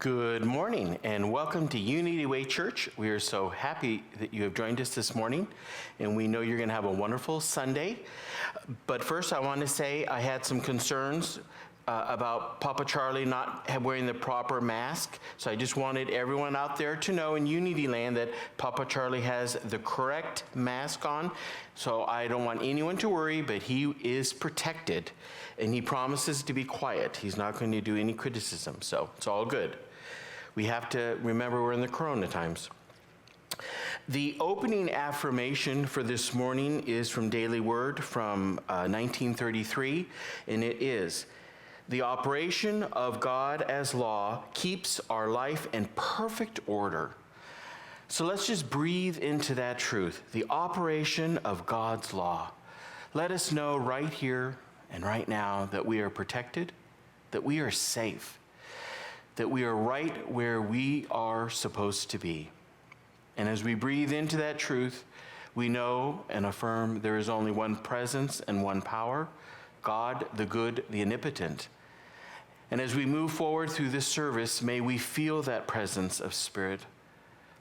Good morning and welcome to Unity Way Church. We are so happy that you have joined us this morning, and we know you're going to have a wonderful Sunday. But first, I want to say I had some concerns about Papa Charlie not wearing the proper mask. So I just wanted everyone out there to know in Unity Land that Papa Charlie has the correct mask on. So I don't want anyone to worry, but he is protected and he promises to be quiet. He's not going to do any criticism, so it's all good. We have to remember we're in the Corona times. The opening affirmation for this morning is from Daily Word from 1933, and it is, "The operation of God as law keeps our life in perfect order." So let's just breathe into that truth, the operation of God's law. Let us know right here and right now that we are protected, that we are safe, that we are right where we are supposed to be. And as we breathe into that truth, we know and affirm there is only one presence and one power, God, the good, the omnipotent. And as we move forward through this service, may we feel that presence of Spirit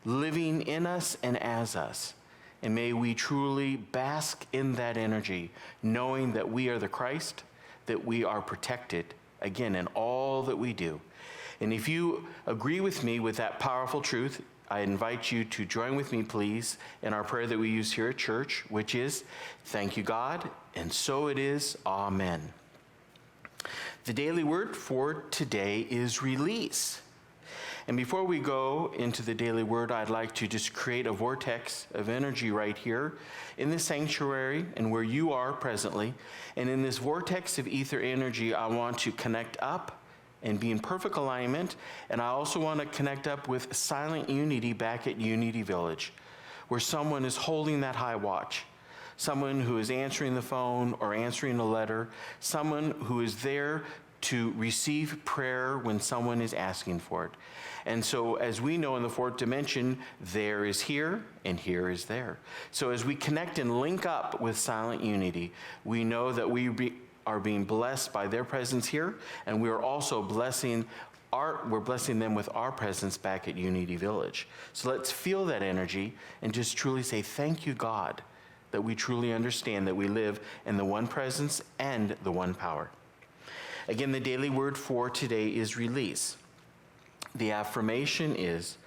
living in us and as us. And may we truly bask in that energy, knowing that we are the Christ, that we are protected, again, in all that we do. And if you agree with me with that powerful truth, I invite you to join with me, please, in our prayer that we use here at church, which is, "Thank you, God, and so it is, amen." The daily word for today is release. And before we go into the daily word, I'd like to just create a vortex of energy right here in the sanctuary and where you are presently. And in this vortex of ether energy, I want to connect up and be in perfect alignment. And I also want to connect up with silent unity back at Unity Village, where someone is holding that high watch. Someone who is answering the phone or answering a letter, someone who is there to receive prayer when someone is asking for it. And so as we know in the fourth dimension, there is here and here is there. So as we connect and link up with silent unity, we know that we are being blessed by their presence here, and we are also blessing them with our presence back at Unity Village. So let's feel that energy and just truly say, "Thank you, God," that we truly understand that we live in the one presence and the one power. Again, the daily word for today is release. The affirmation is,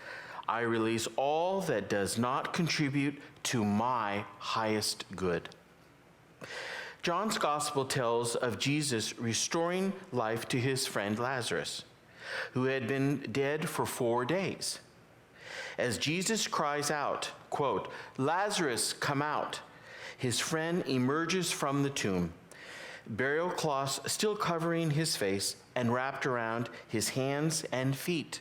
"I release all that does not contribute to my highest good." John's gospel tells of Jesus restoring life to his friend Lazarus, who had been dead for 4 days. As Jesus cries out, quote, "Lazarus, come out," his friend emerges from the tomb, burial cloths still covering his face and wrapped around his hands and feet.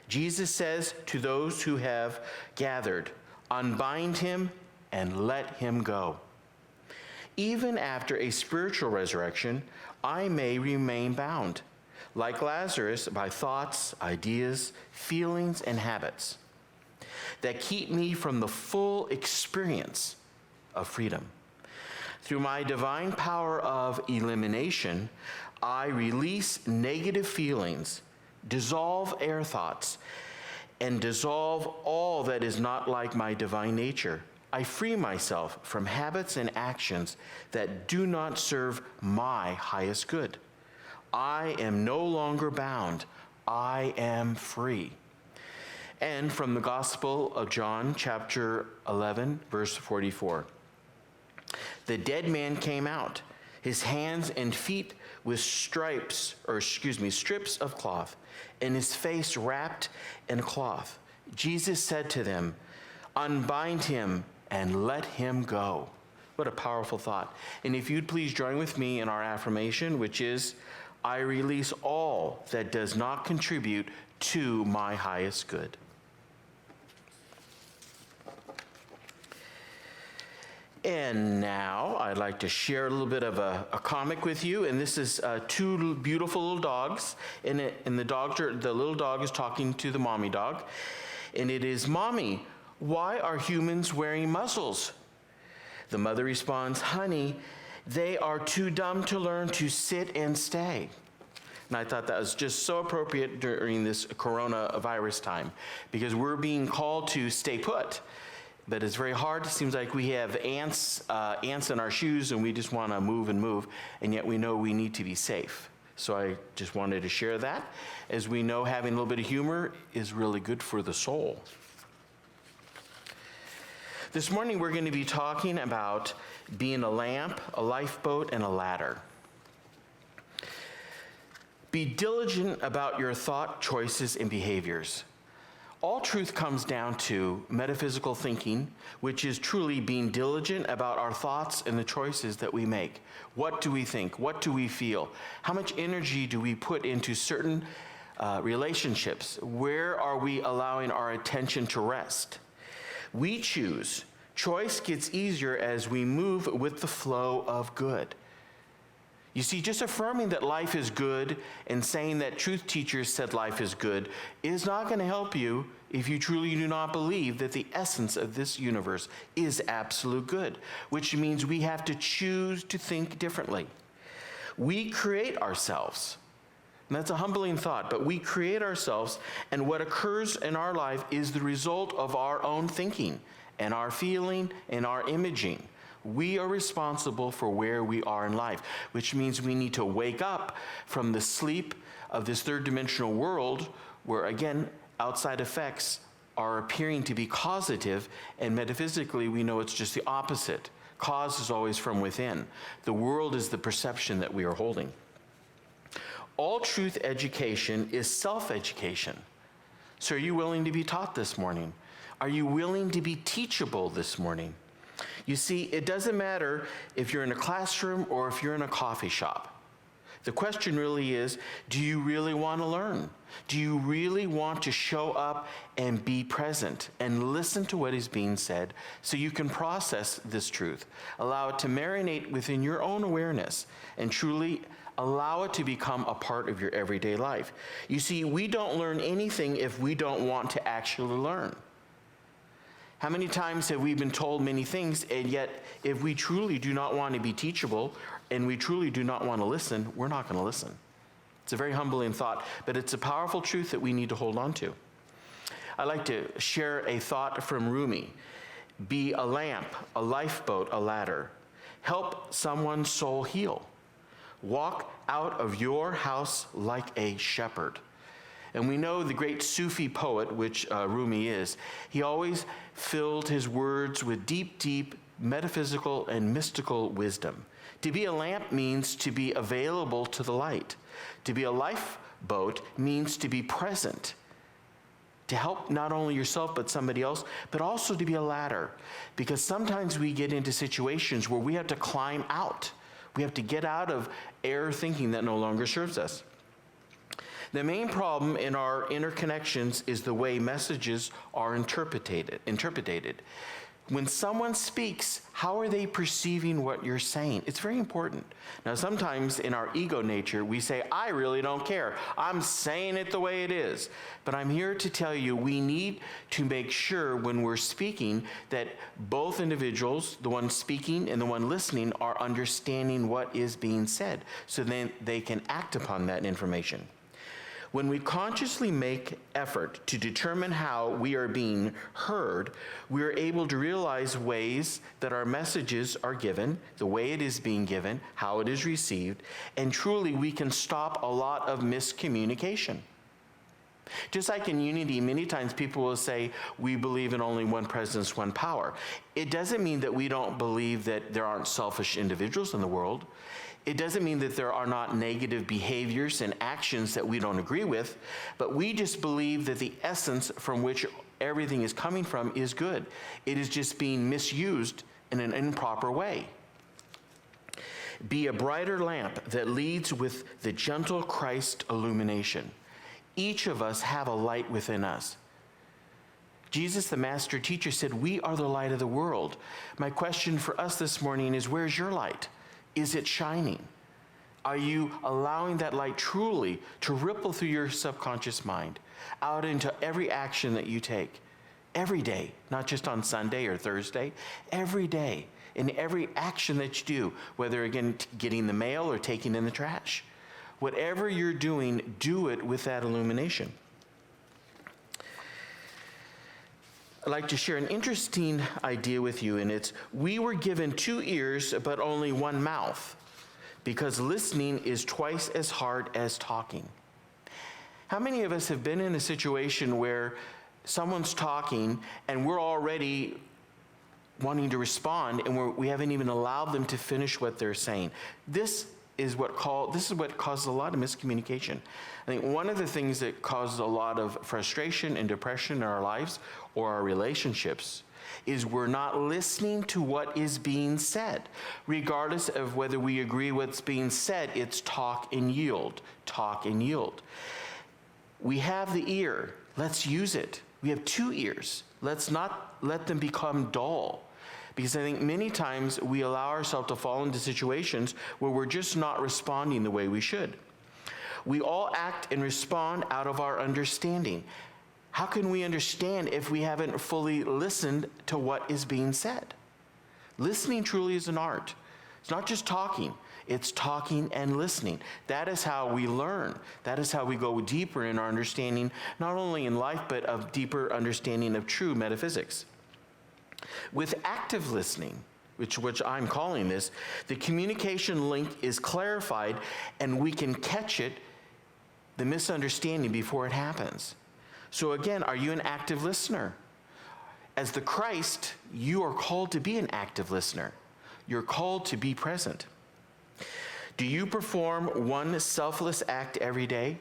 Jesus says to those who have gathered, "Unbind him and let him go." Even after a spiritual resurrection, I may remain bound, like Lazarus, by thoughts, ideas, feelings, and habits that keep me from the full experience of freedom. Through my divine power of elimination, I release negative feelings, dissolve air thoughts, and dissolve all that is not like my divine nature. I free myself from habits and actions that do not serve my highest good. I am no longer bound. I am free. And from the Gospel of John, chapter 11, verse 44. The dead man came out, his hands and feet with strips of cloth, and his face wrapped in cloth. Jesus said to them, "Unbind him and let him go." What a powerful thought. And if you'd please join with me in our affirmation, which is, "I release all that does not contribute to my highest good." And now I'd like to share a little bit of a comic with you. And this is two beautiful little dogs. And the little dog is talking to the mommy dog. And it is, "Mommy, why are humans wearing muzzles?" The mother responds, "Honey, they are too dumb to learn to sit and stay." And I thought that was just so appropriate during this coronavirus time, because we're being called to stay put. But it's very hard. It seems like we have ants in our shoes, and we just want to move and move, and yet we know we need to be safe. So I just wanted to share that, as we know having a little bit of humor is really good for the soul. This morning we're going to be talking about being a lamp, a lifeboat, and a ladder. Be diligent about your thought, choices, and behaviors. All truth comes down to metaphysical thinking, which is truly being diligent about our thoughts and the choices that we make. What do we think? What do we feel? How much energy do we put into certain relationships? Where are we allowing our attention to rest? We choose. Choice gets easier as we move with the flow of good. You see, just affirming that life is good and saying that truth teachers said life is good is not going to help you if you truly do not believe that the essence of this universe is absolute good, which means we have to choose to think differently. We create ourselves. And that's a humbling thought, but we create ourselves, and what occurs in our life is the result of our own thinking and our feeling and our imaging. We are responsible for where we are in life, which means we need to wake up from the sleep of this third dimensional world where, again, outside effects are appearing to be causative, and metaphysically we know it's just the opposite. Cause is always from within. The world is the perception that we are holding. All truth education is self-education. So are you willing to be taught this morning? Are you willing to be teachable this morning? You see, it doesn't matter if you're in a classroom or if you're in a coffee shop. The question really is, do you really want to learn? Do you really want to show up and be present and listen to what is being said so you can process this truth? Allow it to marinate within your own awareness and truly allow it to become a part of your everyday life. You see, we don't learn anything if we don't want to actually learn. How many times have we been told many things, and yet if we truly do not want to be teachable and we truly do not want to listen, we're not going to listen. It's a very humbling thought, but it's a powerful truth that we need to hold on to. I'd like to share a thought from Rumi. Be a lamp, a lifeboat, a ladder. Help someone's soul heal. Walk out of your house like a shepherd. And we know the great Sufi poet, which Rumi is, he always filled his words with deep, deep metaphysical and mystical wisdom. To be a lamp means to be available to the light. To be a lifeboat means to be present, to help not only yourself but somebody else, but also to be a ladder. Because sometimes we get into situations where we have to climb out. We have to get out of error thinking that no longer serves us. The main problem in our interconnections is the way messages are interpreted. When someone speaks, how are they perceiving what you're saying? It's very important. Now, sometimes in our ego nature, we say, I really don't care. I'm saying it the way it is. But I'm here to tell you, we need to make sure when we're speaking that both individuals, the one speaking and the one listening, are understanding what is being said, so then they can act upon that information. When we consciously make effort to determine how we are being heard, we are able to realize ways that our messages are given, the way it is being given, how it is received, and truly we can stop a lot of miscommunication. Just like in unity, many times people will say, we believe in only one presence, one power. It doesn't mean that we don't believe that there aren't selfish individuals in the world. It doesn't mean that there are not negative behaviors and actions that we don't agree with, but we just believe that the essence from which everything is coming from is good. It is just being misused in an improper way. Be a brighter lamp that leads with the gentle Christ illumination. Each of us have a light within us. Jesus, the master teacher, said, we are the light of the world. My question for us this morning is, where's your light? Is it shining? Are you allowing that light truly to ripple through your subconscious mind, out into every action that you take? Every day, not just on Sunday or Thursday, every day, in every action that you do, whether, again, getting the mail or taking in the trash. whatever you're doing, do it with that illumination. I'd like to share an interesting idea with you, and it's, we were given 2 ears, but only 1 mouth, because listening is twice as hard as talking. How many of us have been in a situation where someone's talking and we're already wanting to respond, and we haven't even allowed them to finish what they're saying? This is what causes a lot of miscommunication. I think one of the things that causes a lot of frustration and depression in our lives or our relationships is we're not listening to what is being said. Regardless of whether we agree what's being said, it's talk and yield, talk and yield. We have the ear, let's use it. We have 2 ears, let's not let them become dull. Because I think many times we allow ourselves to fall into situations where we're just not responding the way we should. We all act and respond out of our understanding. How can we understand if we haven't fully listened to what is being said? Listening truly is an art. It's not just talking, it's talking and listening. That is how we learn. That is how we go deeper in our understanding, not only in life, but of deeper understanding of true metaphysics. With active listening, which I'm calling this, the communication link is clarified and we can catch it, the misunderstanding, before it happens. So again, are you an active listener? As the Christ, you are called to be an active listener. You're called to be present. Do you perform one selfless act every day?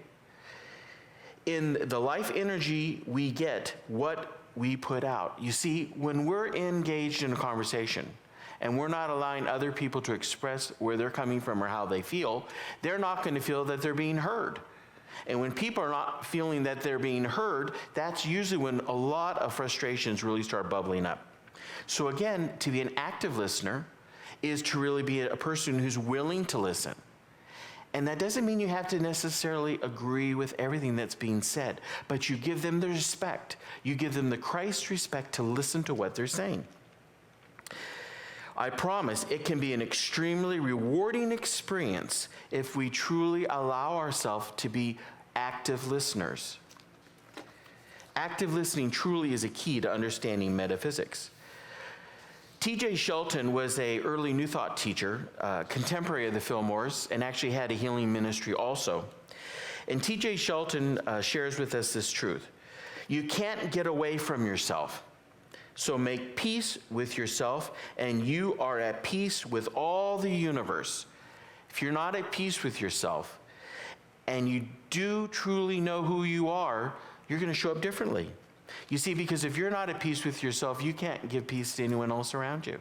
In the life energy we get, what we put out. You see, when we're engaged in a conversation and we're not allowing other people to express where they're coming from or how they feel, they're not going to feel that they're being heard. And when people are not feeling that they're being heard, that's usually when a lot of frustrations really start bubbling up. So again, to be an active listener is to really be a person who's willing to listen. And that doesn't mean you have to necessarily agree with everything that's being said, but you give them the respect. You give them the Christ respect to listen to what they're saying. I promise it can be an extremely rewarding experience if we truly allow ourselves to be active listeners. Active listening truly is a key to understanding metaphysics. T.J. Shelton was an early New Thought teacher, contemporary of the Fillmores, and actually had a healing ministry also. And T.J. Shelton shares with us this truth. You can't get away from yourself. So make peace with yourself, and you are at peace with all the universe. If you're not at peace with yourself, and you do truly know who you are, you're going to show up differently. You see, because if you're not at peace with yourself, you can't give peace to anyone else around you.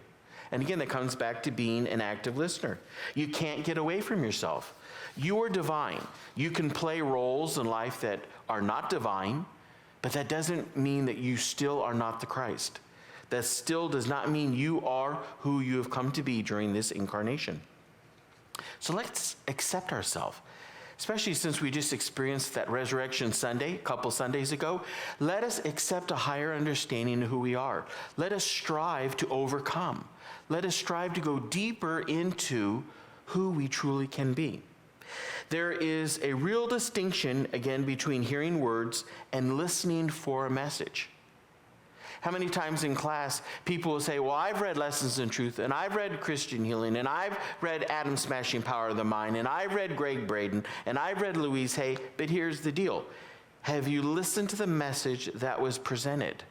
And again, that comes back to being an active listener. You can't get away from yourself. You are divine. You can play roles in life that are not divine, but that doesn't mean that you still are not the Christ. That still does not mean you are who you have come to be during this incarnation. So let's accept ourselves. Especially since we just experienced that Resurrection Sunday a couple Sundays ago, let us accept a higher understanding of who we are. Let us strive to overcome. Let us strive to go deeper into who we truly can be. There is a real distinction, again, between hearing words and listening for a message. How many times in class people will say, well, I've read Lessons in Truth, and I've read Christian Healing, and I've read Atom Smashing Power of the Mind, and I've read Greg Braden, and I've read Louise Hay, but here's the deal. Have you listened to the message that was presented?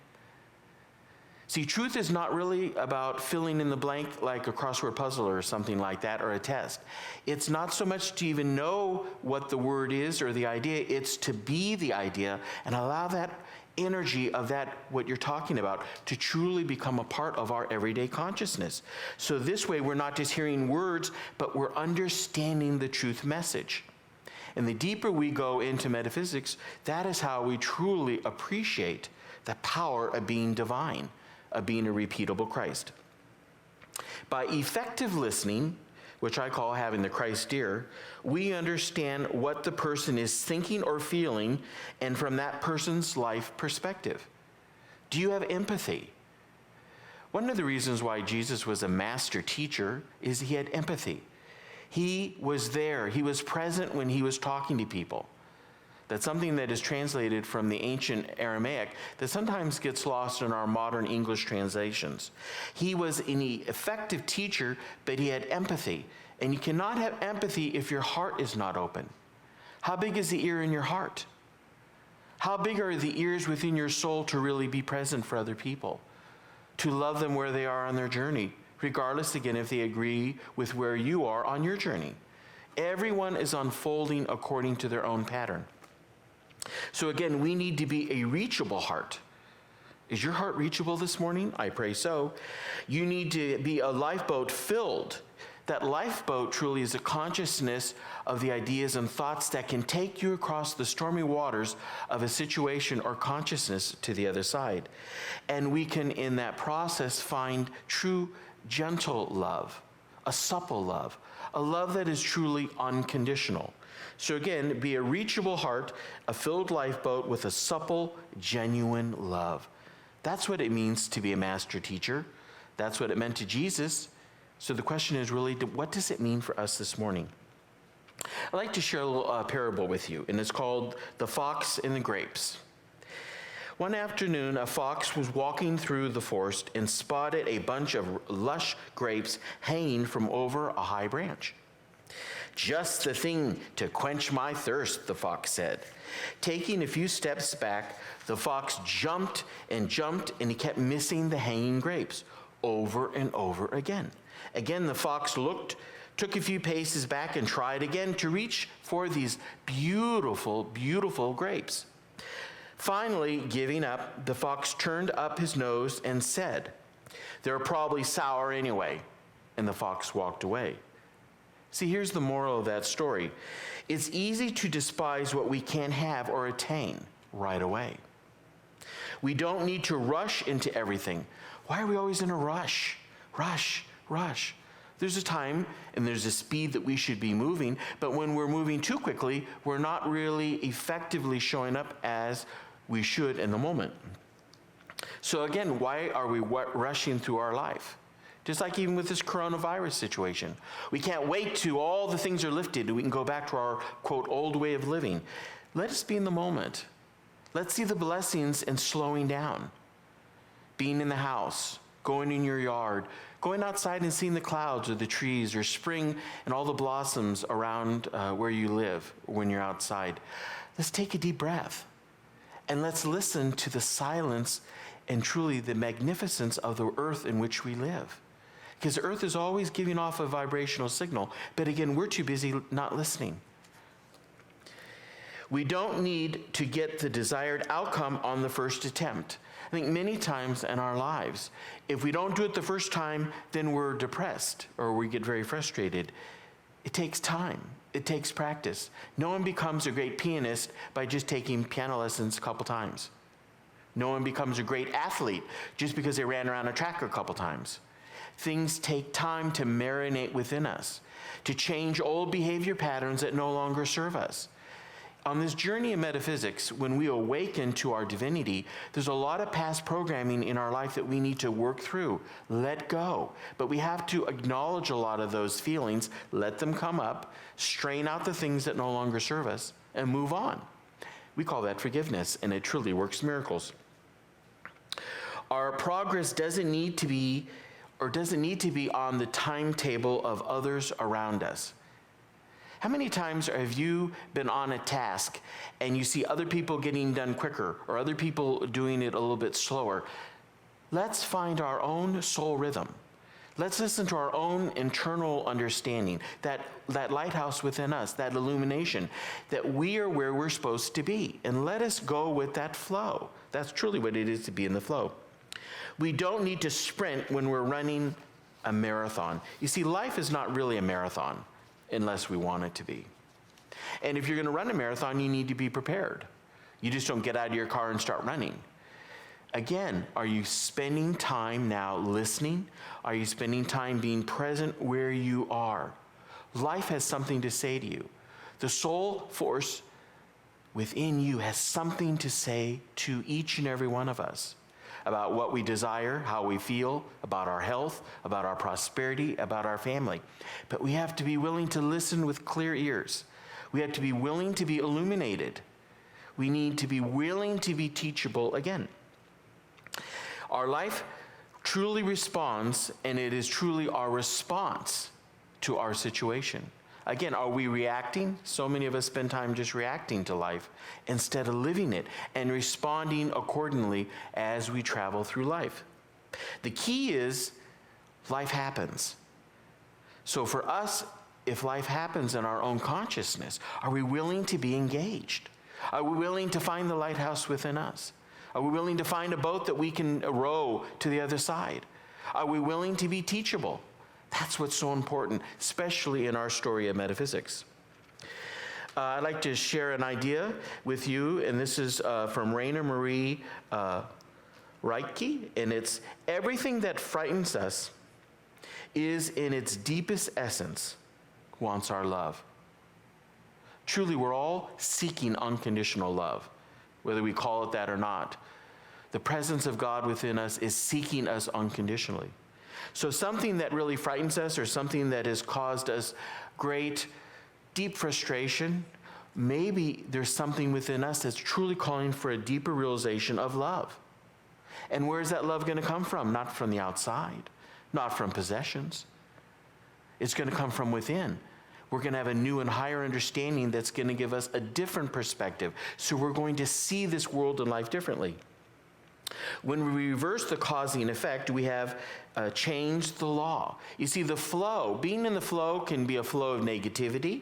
See, truth is not really about filling in the blank like a crossword puzzle or something like that, or a test. It's not so much to even know what the word is or the idea, it's to be the idea and allow that energy of that, what you're talking about, to truly become a part of our everyday consciousness. So this way, we're not just hearing words, but we're understanding the truth message. And the deeper we go into metaphysics, that is how we truly appreciate the power of being divine, of being a repeatable Christ. By effective listening, which I call having the Christ ear, we understand what the person is thinking or feeling, and from that person's life perspective. Do you have empathy? One of the reasons why Jesus was a master teacher is he had empathy. He was there. He was present when he was talking to people. That's something that is translated from the ancient Aramaic that sometimes gets lost in our modern English translations. He was an effective teacher, but he had empathy. And you cannot have empathy if your heart is not open. How big is the ear in your heart? How big are the ears within your soul to really be present for other people? To love them where they are on their journey, regardless, again, if they agree with where you are on your journey. Everyone is unfolding according to their own pattern. So again, we need to be a reachable heart. Is your heart reachable this morning? I pray so. You need to be a lifeboat filled. That lifeboat truly is a consciousness of the ideas and thoughts that can take you across the stormy waters of a situation or consciousness to the other side. And we can, in that process, find true, gentle love, a supple love, a love that is truly unconditional. So again, be a reachable heart, a filled lifeboat with a supple, genuine love. That's what it means to be a master teacher. That's what it meant to Jesus. So the question is really, what does it mean for us this morning? I'd like to share a little parable with you, and it's called The Fox and the Grapes. One afternoon, a fox was walking through the forest and spotted a bunch of lush grapes hanging from over a high branch. "Just the thing to quench my thirst," the fox said. Taking a few steps back, the fox jumped, and he kept missing the hanging grapes over and over again. Again, the fox took a few paces back and tried again to reach for these beautiful, beautiful grapes. Finally, giving up, the fox turned up his nose and said, "They're probably sour anyway," and the fox walked away. See, here's the moral of that story. It's easy to despise what we can't have or attain right away. We don't need to rush into everything. Why are we always in a rush? Rush. There's a time and there's a speed that we should be moving, but when we're moving too quickly, we're not really effectively showing up as we should in the moment. So again, why are we rushing through our life? Just like even with this coronavirus situation. We can't wait till all the things are lifted and we can go back to our, quote, old way of living. Let us be in the moment. Let's see the blessings in slowing down. Being in the house, going in your yard, going outside and seeing the clouds or the trees or spring and all the blossoms around where you live when you're outside. Let's take a deep breath and let's listen to the silence and truly the magnificence of the earth in which we live. Because the earth is always giving off a vibrational signal, but again, we're too busy not listening. We don't need to get the desired outcome on the first attempt. I think many times in our lives, if we don't do it the first time, then we're depressed or we get very frustrated. It takes time. It takes practice. No one becomes a great pianist by just taking piano lessons a couple times. No one becomes a great athlete just because they ran around a track a couple times. Things take time to marinate within us, to change old behavior patterns that no longer serve us. On this journey of metaphysics, when we awaken to our divinity, there's a lot of past programming in our life that we need to work through, let go. But we have to acknowledge a lot of those feelings, let them come up, strain out the things that no longer serve us, and move on. We call that forgiveness, and it truly works miracles. Our progress doesn't need to be on the timetable of others around us. How many times have you been on a task and you see other people getting done quicker or other people doing it a little bit slower? Let's find our own soul rhythm. Let's listen to our own internal understanding, that lighthouse within us, that illumination, that we are where we're supposed to be. And let us go with that flow. That's truly what it is to be in the flow. We don't need to sprint when we're running a marathon. You see, life is not really a marathon unless we want it to be. And if you're going to run a marathon, you need to be prepared. You just don't get out of your car and start running. Again, are you spending time now listening? Are you spending time being present where you are? Life has something to say to you. The soul force within you has something to say to each and every one of us. about what we desire, how we feel, about our health, about our prosperity, about our family. But we have to be willing to listen with clear ears. We have to be willing to be illuminated. We need to be willing to be teachable again. Our life truly responds, and it is truly our response to our situation. Again, are we reacting? So many of us spend time just reacting to life instead of living it and responding accordingly as we travel through life. The key is life happens. So for us, if life happens in our own consciousness, are we willing to be engaged? Are we willing to find the lighthouse within us? Are we willing to find a boat that we can row to the other side? Are we willing to be teachable? That's what's so important, especially in our story of metaphysics. I'd like to share an idea with you, and this is from Rainer Marie Rilke, and it's everything that frightens us is in its deepest essence wants our love. Truly, we're all seeking unconditional love, whether we call it that or not. The presence of God within us is seeking us unconditionally. So something that really frightens us or something that has caused us great, deep frustration, maybe there's something within us that's truly calling for a deeper realization of love. And where's that love going to come from? Not from the outside, not from possessions. It's going to come from within. We're going to have a new and higher understanding that's going to give us a different perspective. So we're going to see this world and life differently. When we reverse the cause and effect, we have changed the law. You see, the flow, being in the flow can be a flow of negativity,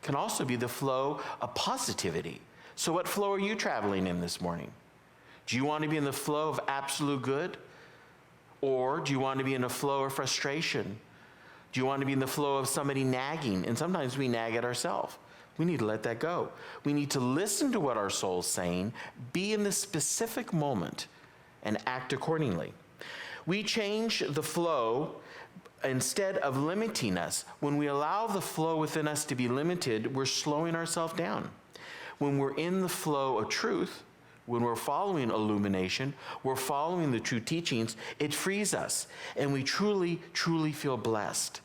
can also be the flow of positivity. So what flow are you traveling in this morning? Do you want to be in the flow of absolute good? Or do you want to be in a flow of frustration? Do you want to be in the flow of somebody nagging? And sometimes we nag at ourselves. We need to let that go. We need to listen to what our soul's saying, be in the specific moment, and act accordingly. We change the flow instead of limiting us. When we allow the flow within us to be limited, we're slowing ourselves down. When we're in the flow of truth, when we're following illumination, we're following the true teachings, it frees us, and we truly, truly feel blessed.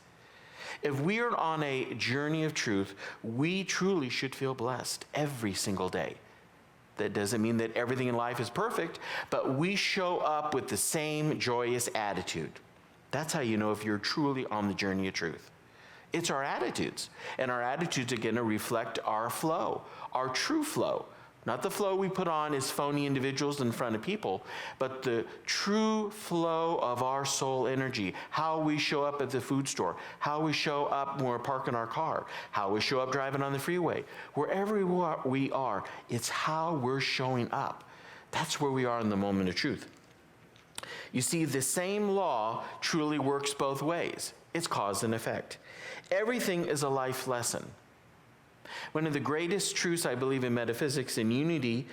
If we are on a journey of truth, we truly should feel blessed every single day. That doesn't mean that everything in life is perfect, but we show up with the same joyous attitude. That's how you know if you're truly on the journey of truth. It's our attitudes, and our attitudes are going to reflect our flow, our true flow. Not the flow we put on as phony individuals in front of people, but the true flow of our soul energy, how we show up at the food store, how we show up when we're parking our car, how we show up driving on the freeway. Wherever we are, it's how we're showing up. That's where we are in the moment of truth. You see, the same law truly works both ways. It's cause and effect. Everything is a life lesson. One of the greatest truths I believe in metaphysics and unity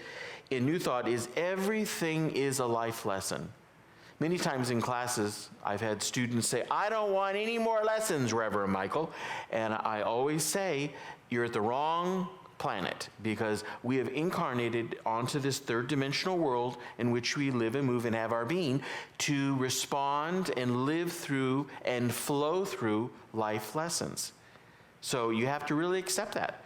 in New Thought is everything is a life lesson. Many times in classes, I've had students say, I don't want any more lessons, Reverend Michael. And I always say, you're at the wrong planet, because we have incarnated onto this third dimensional world in which we live and move and have our being to respond and live through and flow through life lessons. So you have to really accept that.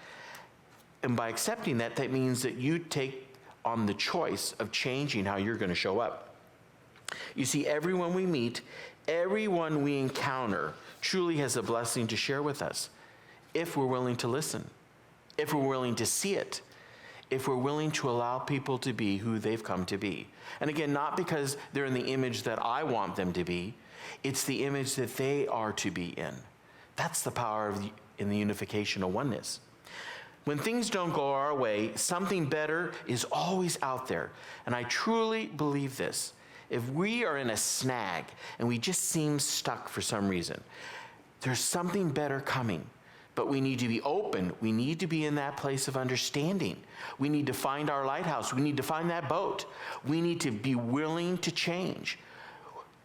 And by accepting that, that means that you take on the choice of changing how you're going to show up. You see, everyone we meet, everyone we encounter truly has a blessing to share with us if we're willing to listen, if we're willing to see it, if we're willing to allow people to be who they've come to be. And again, not because they're in the image that I want them to be, it's the image that they are to be in. That's the power in the unification of oneness. When things don't go our way, something better is always out there. And I truly believe this. If we are in a snag and we just seem stuck for some reason, there's something better coming. But we need to be open. We need to be in that place of understanding. We need to find our lighthouse. We need to find that boat. We need to be willing to change.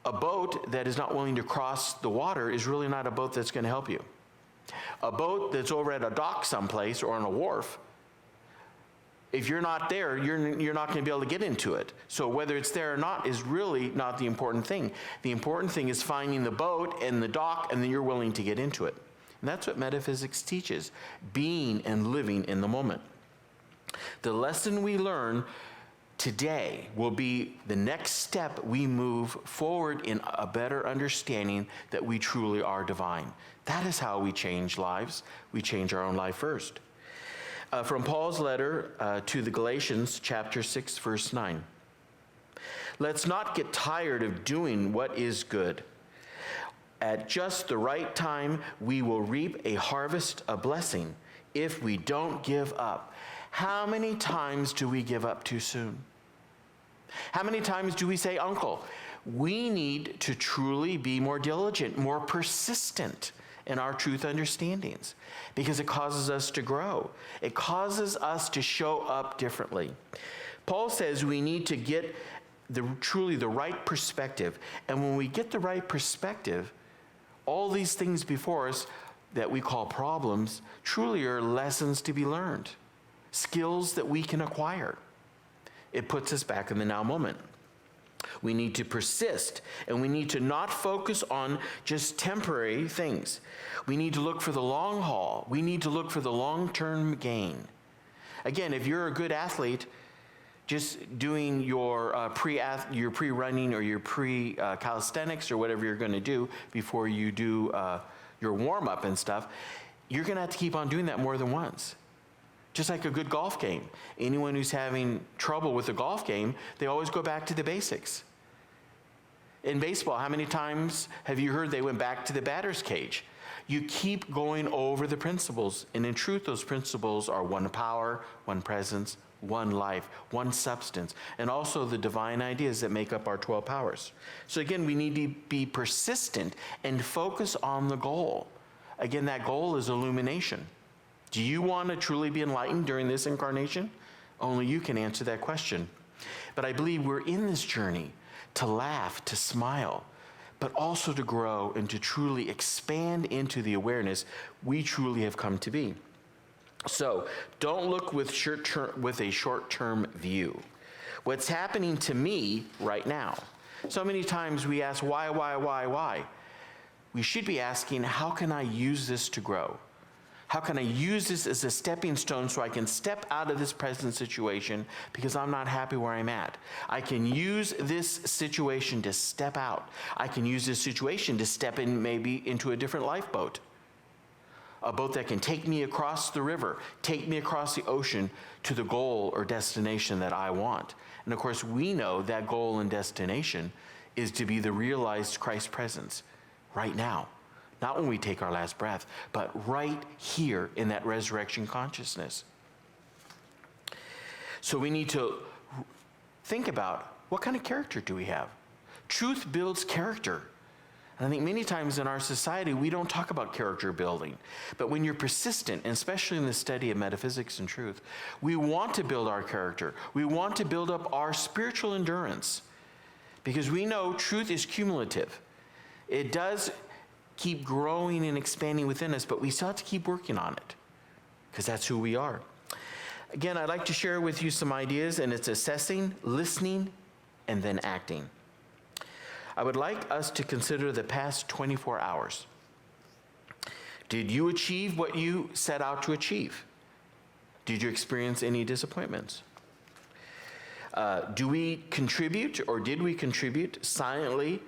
A boat that is not willing to cross the water is really not a boat that's going to help you. A boat that's over at a dock someplace or on a wharf If you're not there, you're not going to be able to get into it. So whether it's there or not is really not the important thing. The important thing is finding the boat and the dock, and then you're willing to get into it. And that's what metaphysics teaches, being and living in the moment. The lesson we learn today will be the next step we move forward in a better understanding that we truly are divine. That is how we change lives. We change our own life first. From Paul's letter to the Galatians, chapter 6, verse 9. Let's not get tired of doing what is good. At just the right time, we will reap a harvest of blessing if we don't give up. How many times do we give up too soon? How many times do we say, Uncle? We need to truly be more diligent, more persistent in our truth understandings, because it causes us to grow. It causes us to show up differently. Paul says we need to get truly the right perspective. And when we get the right perspective, all these things before us that we call problems truly are lessons to be learned, skills that we can acquire. It puts us back in the now moment. We need to persist, and we need to not focus on just temporary things. We need to look for the long haul. We need to look for the long-term gain. Again, if you're a good athlete, just doing your pre-running or your pre-calisthenics or whatever you're going to do before you do your warm-up and stuff, you're going to have to keep on doing that more than once. Just like a good golf game. Anyone who's having trouble with a golf game, they always go back to the basics. In baseball, how many times have you heard they went back to the batter's cage? You keep going over the principles, and in truth, those principles are one power, one presence, one life, one substance, and also the divine ideas that make up our 12 powers. So again, we need to be persistent and focus on the goal. Again, that goal is illumination. Do you want to truly be enlightened during this incarnation? Only you can answer that question. But I believe we're in this journey to laugh, to smile, but also to grow and to truly expand into the awareness we truly have come to be. So don't look with a short-term view. What's happening to me right now? So many times we ask, why? We should be asking, how can I use this to grow? How can I use this as a stepping stone so I can step out of this present situation because I'm not happy where I'm at? I can use this situation to step out. I can use this situation to step in maybe into a different lifeboat. A boat that can take me across the river, take me across the ocean to the goal or destination that I want. And of course, we know that goal and destination is to be the realized Christ presence right now. Not when we take our last breath, but right here in that resurrection consciousness. So we need to think about, what kind of character do we have? Truth builds character. And I think many times in our society, we don't talk about character building. But when you're persistent, and especially in the study of metaphysics and truth, we want to build our character. We want to build up our spiritual endurance. Because we know truth is cumulative. It does keep growing and expanding within us, but we still have to keep working on it, because that's who we are. Again, I'd like to share with you some ideas, and it's assessing, listening, and then acting. I would like us to consider the past 24 hours. Did you achieve what you set out to achieve? Did you experience any disappointments? Do we contribute, or did we contribute silently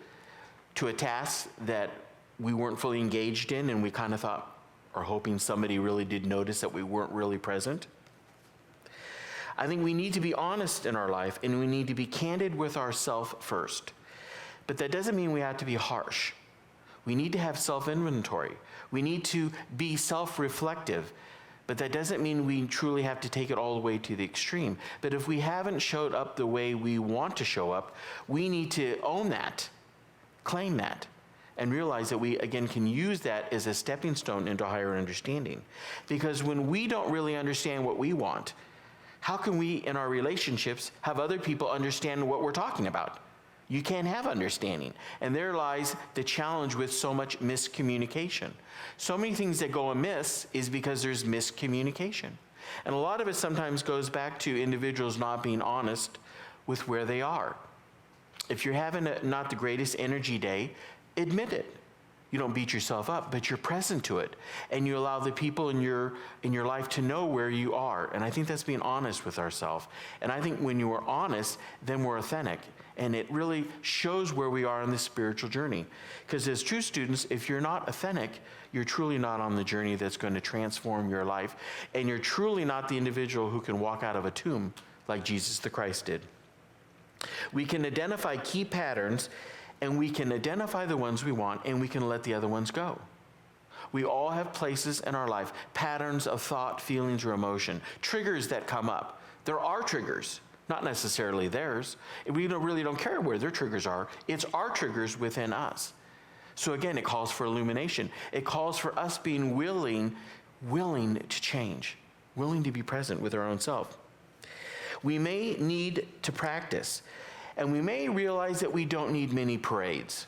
to a task that we weren't fully engaged in, and we kind of thought or hoping somebody really did notice that we weren't really present? I think we need to be honest in our life, and we need to be candid with ourselves first. But that doesn't mean we have to be harsh. We need to have self-inventory. We need to be self-reflective. But that doesn't mean we truly have to take it all the way to the extreme. But if we haven't showed up the way we want to show up, we need to own that, claim that, and realize that we, again, can use that as a stepping stone into higher understanding. Because when we don't really understand what we want, how can we, in our relationships, have other people understand what we're talking about? You can't have understanding. And there lies the challenge with so much miscommunication. So many things that go amiss is because there's miscommunication. And a lot of it sometimes goes back to individuals not being honest with where they are. If you're having not the greatest energy day, admit it. You don't beat yourself up, but you're present to it. And you allow the people in your life to know where you are. And I think that's being honest with ourselves. And I think when you are honest, then we're authentic. And it really shows where we are on this spiritual journey. Because as true students, if you're not authentic, you're truly not on the journey that's going to transform your life. And you're truly not the individual who can walk out of a tomb like Jesus the Christ did. We can identify key patterns, and we can identify the ones we want, and we can let the other ones go. We all have places in our life, patterns of thought, feelings, or emotion, triggers that come up. There are triggers, not necessarily theirs. We really don't care where their triggers are. It's our triggers within us. So again, it calls for illumination. It calls for us being willing to change, willing to be present with our own self. We may need to practice, and we may realize that we don't need many parades.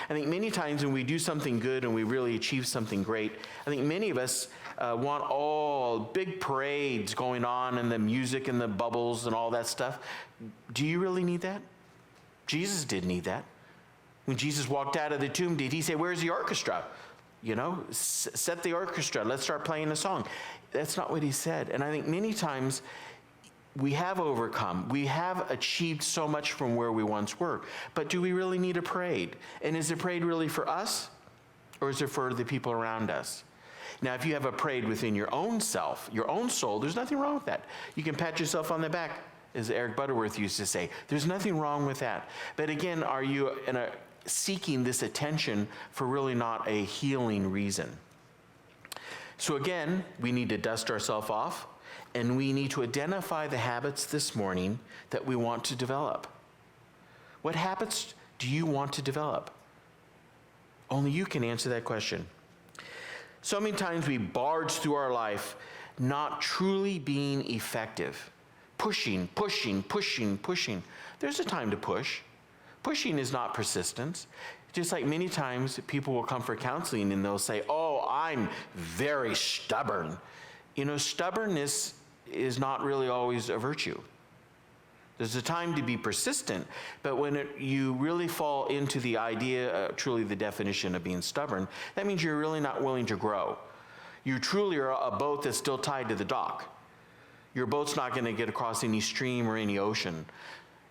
I think many times when we do something good and we really achieve something great, I think many of us want all big parades going on and the music and the bubbles and all that stuff. Do you really need that? Jesus didn't need that. When Jesus walked out of the tomb, did he say, "Where's the orchestra? Set the orchestra. Let's start playing a song." That's not what he said. And I think many times we have overcome. We have achieved so much from where we once were. But do we really need a parade? And is the parade really for us? Or is it for the people around us? Now, if you have a parade within your own self, your own soul, there's nothing wrong with that. You can pat yourself on the back, as Eric Butterworth used to say. There's nothing wrong with that. But again, are you seeking this attention for really not a healing reason? So again, we need to dust ourselves off. And we need to identify the habits this morning that we want to develop. What habits do you want to develop? Only you can answer that question. So many times we barge through our life not truly being effective. Pushing. There's a time to push. Pushing is not persistence. Just like many times people will come for counseling and they'll say, "Oh, I'm very stubborn." Stubbornness is not really always a virtue. There's a time to be persistent, but when you really fall into the idea, truly the definition of being stubborn, that means you're really not willing to grow. You truly are a boat that's still tied to the dock. Your boat's not going to get across any stream or any ocean.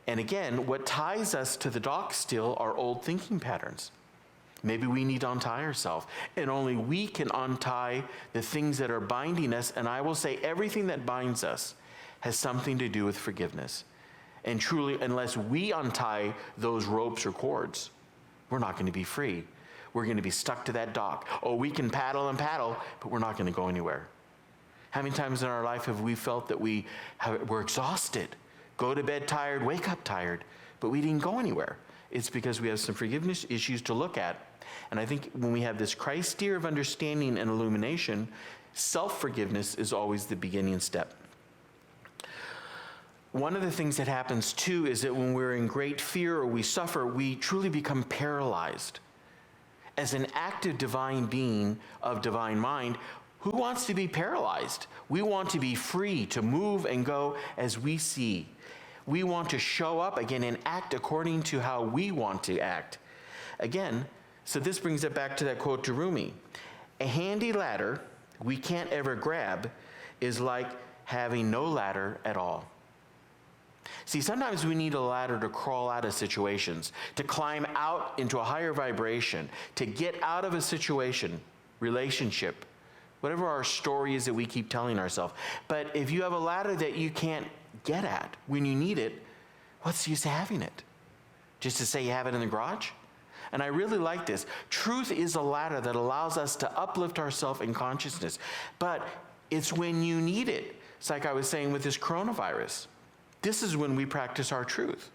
And again, what ties us to the dock still are old thinking patterns. Maybe we need to untie ourselves, and only we can untie the things that are binding us. And I will say everything that binds us has something to do with forgiveness. And truly, unless we untie those ropes or cords, we're not going to be free. We're going to be stuck to that dock. Oh, we can paddle and paddle, but we're not going to go anywhere. How many times in our life have we felt that we're exhausted, go to bed tired, wake up tired, but we didn't go anywhere? It's because we have some forgiveness issues to look at. And I think when we have this Christ ear of understanding and illumination, self-forgiveness is always the beginning step. One of the things that happens too is that when we're in great fear or we suffer, we truly become paralyzed. As an active divine being of divine mind, who wants to be paralyzed? We want to be free to move and go as we see. We want to show up again and act according to how we want to act. Again, so this brings it back to that quote to Rumi. A handy ladder we can't ever grab is like having no ladder at all. See, sometimes we need a ladder to crawl out of situations, to climb out into a higher vibration, to get out of a situation, relationship, whatever our story is that we keep telling ourselves. But if you have a ladder that you can't get at when you need it, what's the use of having it? Just to say you have it in the garage? And I really like this. Truth is a ladder that allows us to uplift ourselves in consciousness. But it's when you need it. It's like I was saying with this coronavirus. This is when we practice our truth.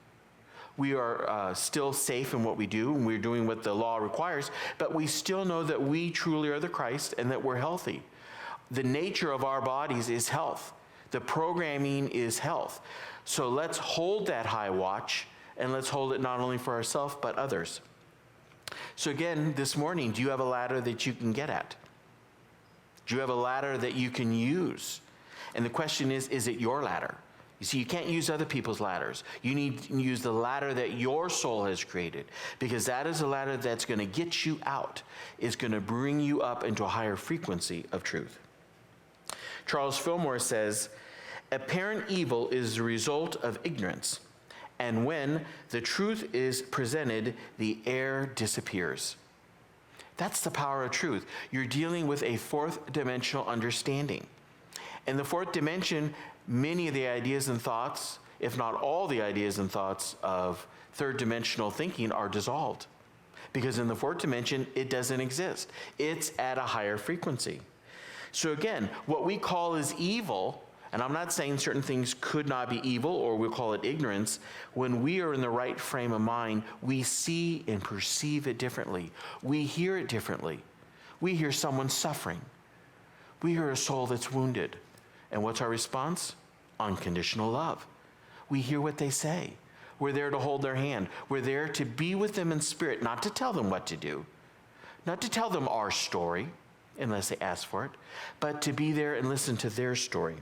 We are still safe in what we do, and we're doing what the law requires, but we still know that we truly are the Christ and that we're healthy. The nature of our bodies is health. The programming is health. So let's hold that high watch, and let's hold it not only for ourselves, but others. So again, this morning, do you have a ladder that you can get at? Do you have a ladder that you can use? And the question is it your ladder? You see, you can't use other people's ladders. You need to use the ladder that your soul has created, because that is a ladder that's going to get you out. It's going to bring you up into a higher frequency of truth. Charles Fillmore says, apparent evil is the result of ignorance, and when the truth is presented, the error disappears. That's the power of truth. You're dealing with a fourth dimensional understanding. In the fourth dimension, many of the ideas and thoughts, if not all the ideas and thoughts of third dimensional thinking, are dissolved. Because in the fourth dimension, it doesn't exist. It's at a higher frequency. So again, what we call is evil, and I'm not saying certain things could not be evil, or we'll call it ignorance. When we are in the right frame of mind, we see and perceive it differently. We hear it differently. We hear someone suffering. We hear a soul that's wounded. And what's our response? Unconditional love. We hear what they say. We're there to hold their hand. We're there to be with them in spirit, not to tell them what to do, not to tell them our story, unless they ask for it, but to be there and listen to their story.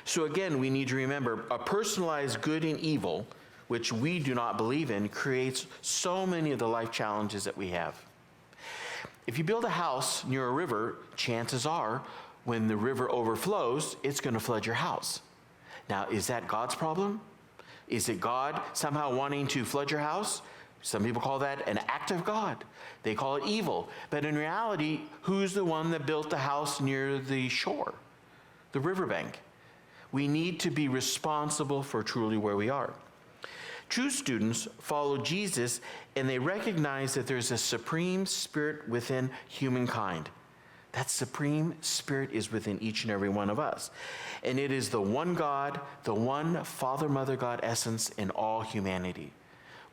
So again, we need to remember, a personalized good and evil, which we do not believe in, creates so many of the life challenges that we have. If you build a house near a river, chances are, when the river overflows, it's going to flood your house. Now, is that God's problem? Is it God somehow wanting to flood your house? Some people call that an act of God. They call it evil. But in reality, who's the one that built the house near the shore, the riverbank? We need to be responsible for truly where we are. True students follow Jesus, and they recognize that there's a supreme spirit within humankind. That supreme spirit is within each and every one of us. And it is the one God, the one Father, Mother, God essence in all humanity.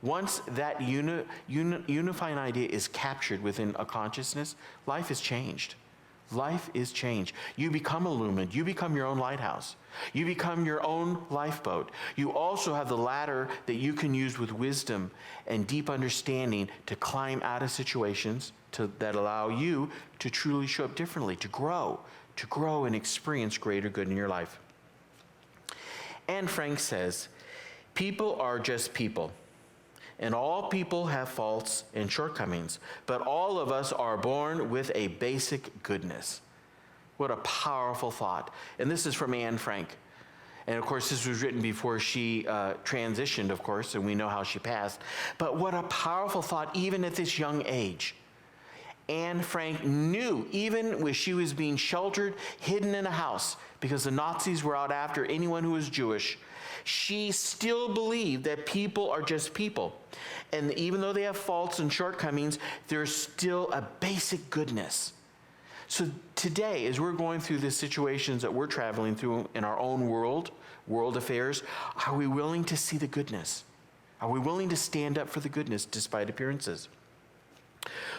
Once that unifying idea is captured within a consciousness, life is changed. Life is changed. You become illumined. You become your own lighthouse. You become your own lifeboat. You also have the ladder that you can use with wisdom and deep understanding to climb out of situations that allow you to truly show up differently, to grow and experience greater good in your life. Anne Frank says, people are just people. And all people have faults and shortcomings, but all of us are born with a basic goodness. What a powerful thought. And this is from Anne Frank. And of course, this was written before she transitioned, of course, and we know how she passed. But what a powerful thought, even at this young age. Anne Frank knew, even when she was being sheltered, hidden in a house, because the Nazis were out after anyone who was Jewish, she still believed that people are just people. And even though they have faults and shortcomings, there's still a basic goodness. So today, as we're going through the situations that we're traveling through in our own world affairs, are we willing to see the goodness? Are we willing to stand up for the goodness despite appearances?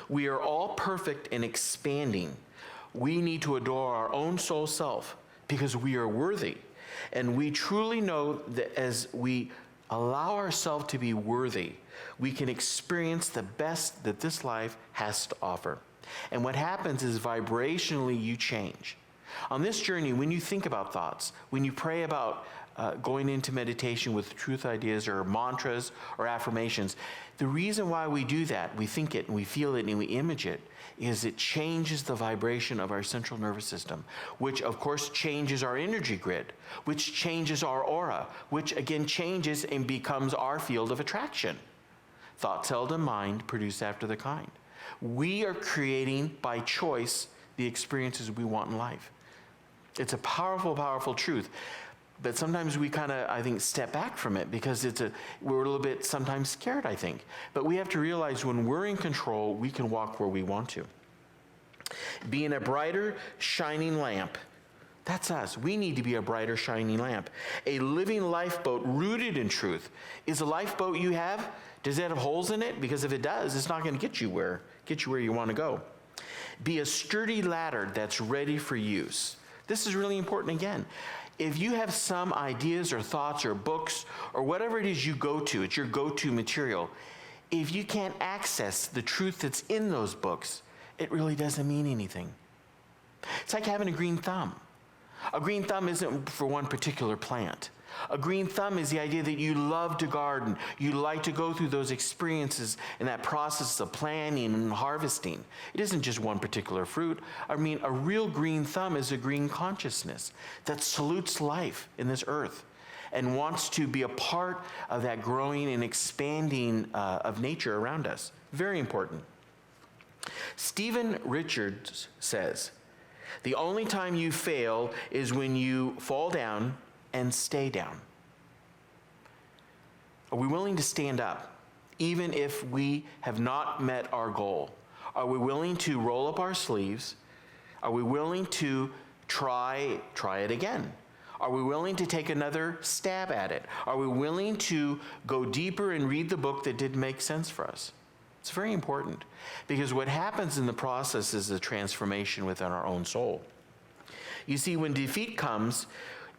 We are all perfect and expanding. We need to adore our own soul self because we are worthy. And we truly know that as we allow ourselves to be worthy, we can experience the best that this life has to offer. And what happens is vibrationally you change. On this journey, when you think about thoughts, when you pray about going into meditation with truth ideas or mantras or affirmations, the reason why we do that, we think it and we feel it and we image it, is it changes the vibration of our central nervous system, which of course changes our energy grid, which changes our aura, which again changes and becomes our field of attraction. Thoughts held in mind produce after the kind. We are creating by choice the experiences we want in life. It's a powerful, powerful truth. But sometimes we kind of, I think, step back from it because we're a little bit sometimes scared, I think. But we have to realize when we're in control, we can walk where we want to. Being a brighter, shining lamp, that's us. We need to be a brighter, shining lamp. A living lifeboat rooted in truth. Is the lifeboat you have, does it have holes in it? Because if it does, it's not going to get you where you want to go. Be a sturdy ladder that's ready for use. This is really important again. If you have some ideas or thoughts or books or whatever it is you go to, it's your go-to material, if you can't access the truth that's in those books, it really doesn't mean anything. It's like having a green thumb. A green thumb isn't for one particular plant. A green thumb is the idea that you love to garden. You like to go through those experiences and that process of planting and harvesting. It isn't just one particular fruit. I mean, a real green thumb is a green consciousness that salutes life in this earth and wants to be a part of that growing and expanding of nature around us. Very important. Stephen Richards says, the only time you fail is when you fall down and stay down. Are we willing to stand up, even if we have not met our goal? Are we willing to roll up our sleeves? Are we willing to try it again? Are we willing to take another stab at it? Are we willing to go deeper and read the book that didn't make sense for us? It's very important, because what happens in the process is a transformation within our own soul. You see, when defeat comes,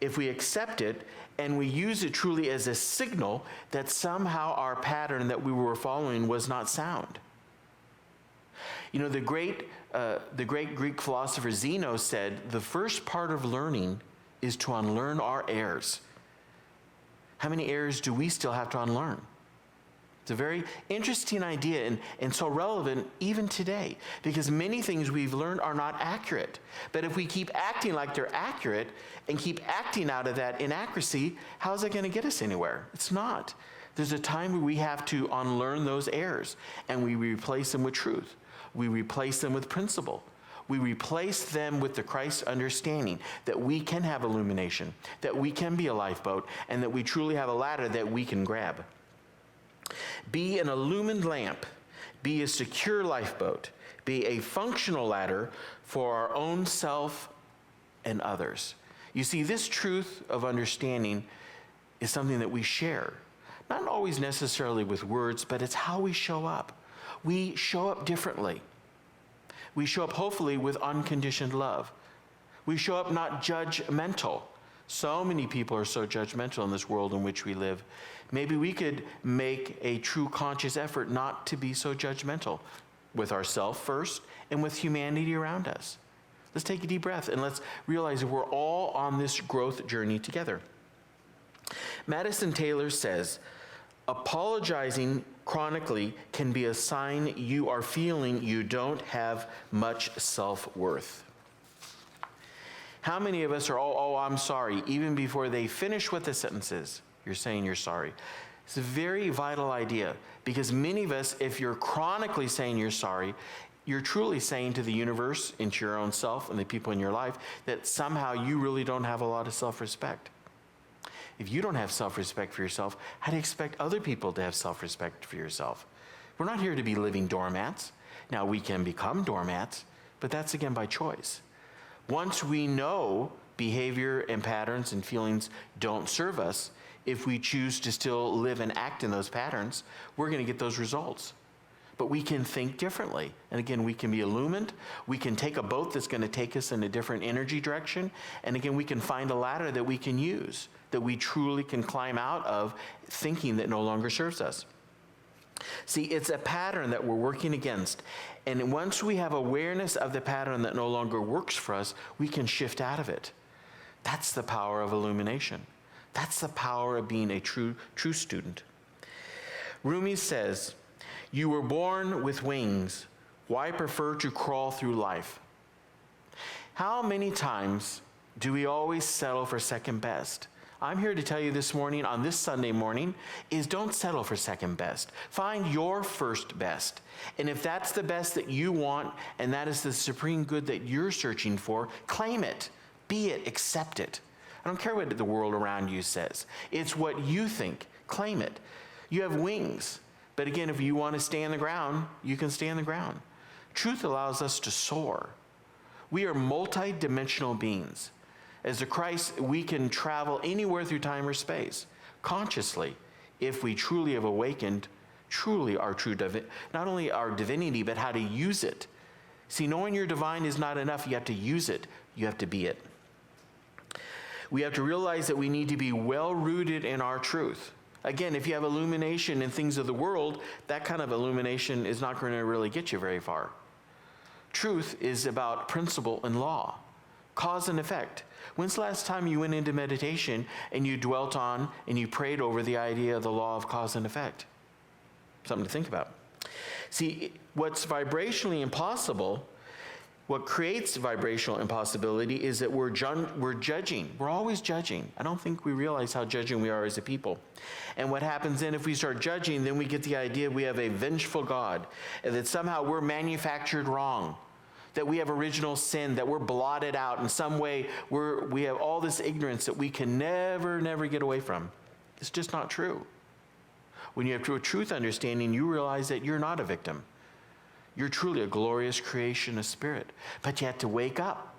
if we accept it and we use it truly as a signal that somehow our pattern that we were following was not sound. You know, the great Greek philosopher Zeno said, the first part of learning is to unlearn our errors. How many errors do we still have to unlearn? It's a very interesting idea and so relevant even today, because many things we've learned are not accurate. But if we keep acting like they're accurate and keep acting out of that inaccuracy, how's it going to get us anywhere? It's not. There's a time where we have to unlearn those errors, and we replace them with truth. We replace them with principle. We replace them with the Christ understanding that we can have illumination, that we can be a lifeboat, and that we truly have a ladder that we can grab. Be an illumined lamp, be a secure lifeboat, be a functional ladder for our own self and others. You see, this truth of understanding is something that we share, not always necessarily with words, but it's how we show up. We show up differently. We show up hopefully with unconditioned love. We show up not judgmental. So many people are so judgmental in this world in which we live. Maybe we could make a true conscious effort not to be so judgmental with ourselves first and with humanity around us. Let's take a deep breath and let's realize that we're all on this growth journey together. Madison Taylor says, apologizing chronically can be a sign you are feeling you don't have much self-worth. How many of us are, oh, I'm sorry, even before they finish what the sentence is? You're saying you're sorry. It's a very vital idea, because many of us, if you're chronically saying you're sorry, you're truly saying to the universe, into your own self and the people in your life, that somehow you really don't have a lot of self-respect. If you don't have self-respect for yourself, how do you expect other people to have self-respect for yourself? We're not here to be living doormats. Now, we can become doormats, but that's again by choice. Once we know behavior and patterns and feelings don't serve us, if we choose to still live and act in those patterns, we're going to get those results. But we can think differently. And again, we can be illumined. We can take a boat that's going to take us in a different energy direction. And again, we can find a ladder that we can use, that we truly can climb out of thinking that no longer serves us. See, it's a pattern that we're working against. And once we have awareness of the pattern that no longer works for us, we can shift out of it. That's the power of illumination. That's the power of being a true student. Rumi says, you were born with wings. Why prefer to crawl through life? How many times do we always settle for second best? I'm here to tell you this morning, on this Sunday morning, is don't settle for second best. Find your first best. And if that's the best that you want, and that is the supreme good that you're searching for, claim it, be it, accept it. I don't care what the world around you says. It's what you think. Claim it. You have wings. But again, if you want to stay on the ground, you can stay on the ground. Truth allows us to soar. We are multi-dimensional beings. As the Christ, we can travel anywhere through time or space, consciously, if we truly have awakened, truly our true not only our divinity, but how to use it. See, knowing you're divine is not enough. You have to use it. You have to be it. We have to realize that we need to be well-rooted in our truth. Again, if you have illumination in things of the world, that kind of illumination is not going to really get you very far. Truth is about principle and law, cause and effect. When's the last time you went into meditation and you dwelt on and you prayed over the idea of the law of cause and effect? Something to think about. See, what's vibrationally impossible, what creates vibrational impossibility is that we're judging. We're always judging. I don't think we realize how judging we are as a people. And what happens then if we start judging, then we get the idea we have a vengeful God, and that somehow we're manufactured wrong, that we have original sin, that we're blotted out in some way. We have all this ignorance that we can never get away from. It's just not true. When you have true truth understanding, you realize that you're not a victim. You're truly a glorious creation of spirit. But you have to wake up,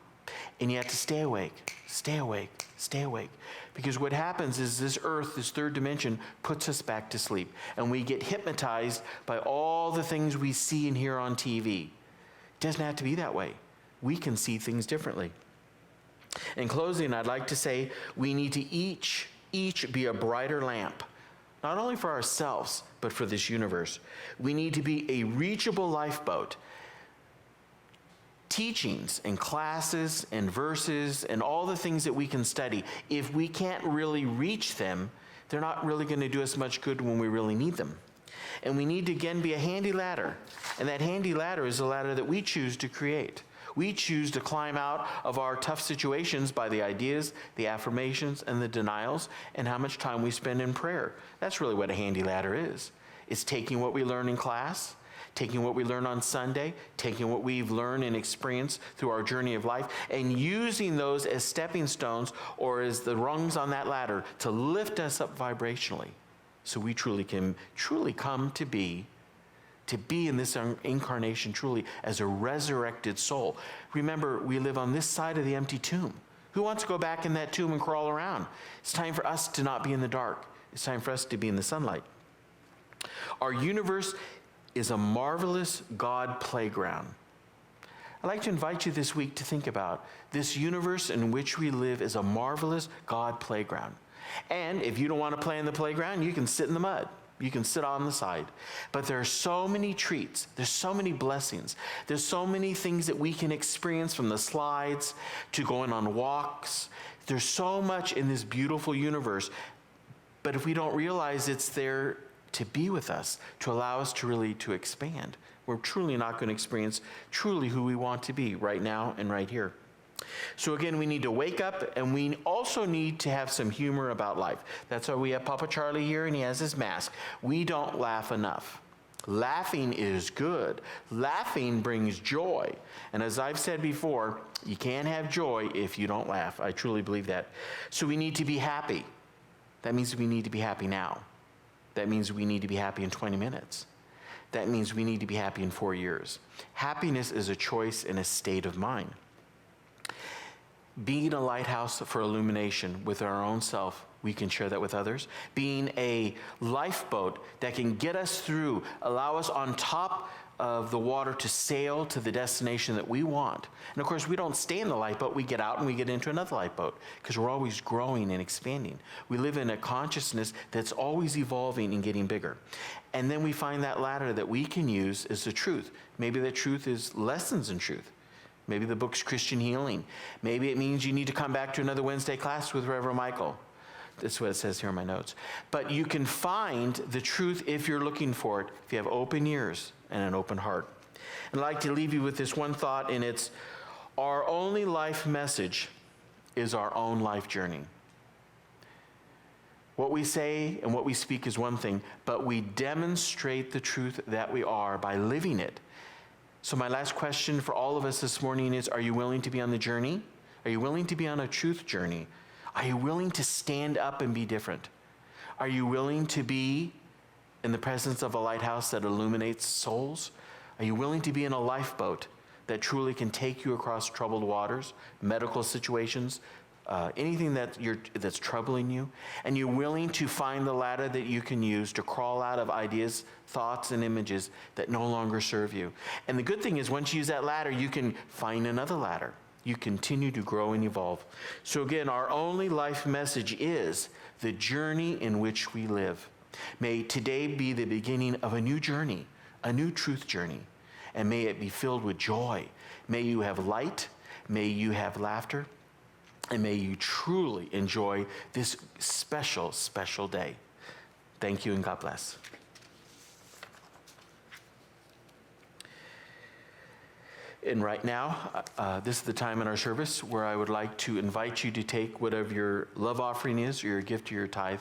and you have to stay awake, stay awake, stay awake. Because what happens is this earth, this third dimension, puts us back to sleep. And we get hypnotized by all the things we see and hear on TV. It doesn't have to be that way. We can see things differently. In closing, I'd like to say we need to each be a brighter lamp. Not only for ourselves, but for this universe. We need to be a reachable lifeboat. Teachings and classes and verses and all the things that we can study, if we can't really reach them, they're not really going to do us much good when we really need them. And we need to, again, be a handy ladder. And that handy ladder is a ladder that we choose to create. We choose to climb out of our tough situations by the ideas, the affirmations, and the denials, and how much time we spend in prayer. That's really what a handy ladder is. It's taking what we learn in class, taking what we learn on Sunday, taking what we've learned and experienced through our journey of life, and using those as stepping stones or as the rungs on that ladder to lift us up vibrationally, so we truly can come to be in this incarnation truly as a resurrected soul. Remember, we live on this side of the empty tomb. Who wants to go back in that tomb and crawl around? It's time for us to not be in the dark. It's time for us to be in the sunlight. Our universe is a marvelous God playground. I'd like to invite you this week to think about this universe in which we live is a marvelous God playground. And if you don't want to play in the playground, you can sit in the mud. You can sit on the side. But there are so many treats. There's so many blessings. There's so many things that we can experience, from the slides to going on walks. There's so much in this beautiful universe. But if we don't realize it's there to be with us, to allow us to expand, we're truly not going to experience truly who we want to be right now and right here. So again, we need to wake up, and we also need to have some humor about life. That's why we have Papa Charlie here, and he has his mask. We don't laugh enough. Laughing is good. Laughing brings joy. And as I've said before, you can't have joy if you don't laugh. I truly believe that. So we need to be happy. That means we need to be happy now. That means we need to be happy in 20 minutes. That means we need to be happy in 4 years. Happiness is a choice and a state of mind. Being a lighthouse for illumination with our own self, we can share that with others. Being a lifeboat that can get us through, allow us on top of the water to sail to the destination that we want. And of course, we don't stay in the lifeboat. We get out and we get into another lifeboat, because we're always growing and expanding. We live in a consciousness that's always evolving and getting bigger. And then we find that ladder that we can use as the truth. Maybe the truth is lessons in truth. Maybe the book's Christian Healing. Maybe it means you need to come back to another Wednesday class with Reverend Michael. That's what it says here in my notes. But you can find the truth if you're looking for it, if you have open ears and an open heart. And I'd like to leave you with this one thought, and it's, our only life message is our own life journey. What we say and what we speak is one thing, but we demonstrate the truth that we are by living it. So my last question for all of us this morning is, are you willing to be on the journey? Are you willing to be on a truth journey? Are you willing to stand up and be different? Are you willing to be in the presence of a lighthouse that illuminates souls? Are you willing to be in a lifeboat that truly can take you across troubled waters, medical situations, anything that's troubling you? And you're willing to find the ladder that you can use to crawl out of ideas, thoughts, and images that no longer serve you. And the good thing is, once you use that ladder, you can find another ladder. You continue to grow and evolve. So again, our only life message is the journey in which we live. May today be the beginning of a new journey, a new truth journey. And may it be filled with joy. May you have light. May you have laughter. And may you truly enjoy this special, special day. Thank you and God bless. And right now, this is the time in our service where I would like to invite you to take whatever your love offering is, or your gift or your tithe.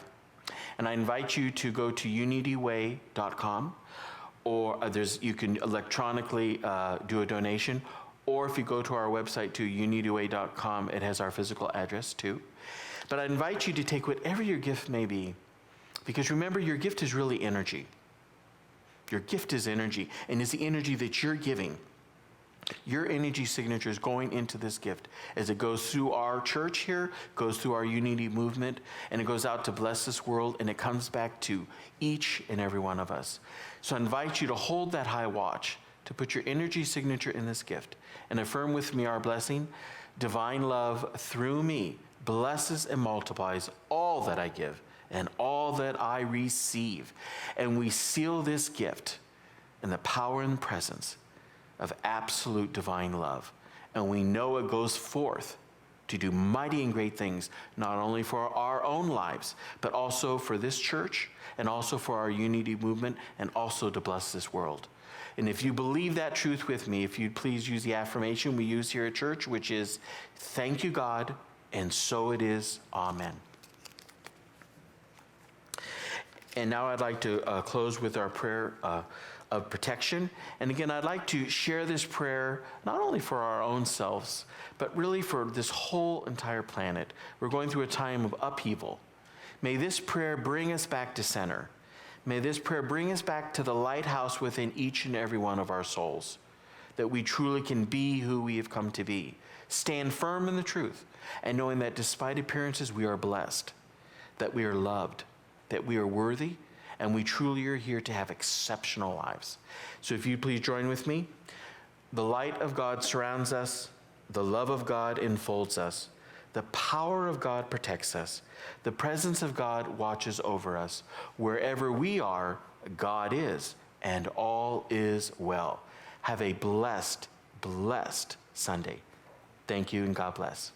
And I invite you to go to unityway.com, or you can electronically do a donation. Or if you go to our website to unityway.com, it has our physical address too. But I invite you to take whatever your gift may be, because remember, your gift is really energy. Your gift is energy, and it's the energy that you're giving. Your energy signature is going into this gift as it goes through our church here, goes through our unity movement, and it goes out to bless this world, and it comes back to each and every one of us. So I invite you to hold that high watch, to put your energy signature in this gift, and affirm with me our blessing. Divine love through me blesses and multiplies all that I give and all that I receive. And we seal this gift in the power and presence of absolute divine love. And we know it goes forth to do mighty and great things, not only for our own lives, but also for this church, and also for our unity movement, and also to bless this world. And if you believe that truth with me, if you'd please use the affirmation we use here at church, which is, thank you, God, and so it is, amen. And now I'd like to close with our prayer of protection. And again, I'd like to share this prayer not only for our own selves, but really for this whole entire planet. We're going through a time of upheaval. May this prayer bring us back to center. May this prayer bring us back to the lighthouse within each and every one of our souls, that we truly can be who we have come to be. Stand firm in the truth, and knowing that despite appearances, we are blessed, that we are loved, that we are worthy, and we truly are here to have exceptional lives. So if you'd please join with me. The light of God surrounds us. The love of God enfolds us. The power of God protects us. The presence of God watches over us. Wherever we are, God is, and all is well. Have a blessed, blessed Sunday. Thank you, and God bless.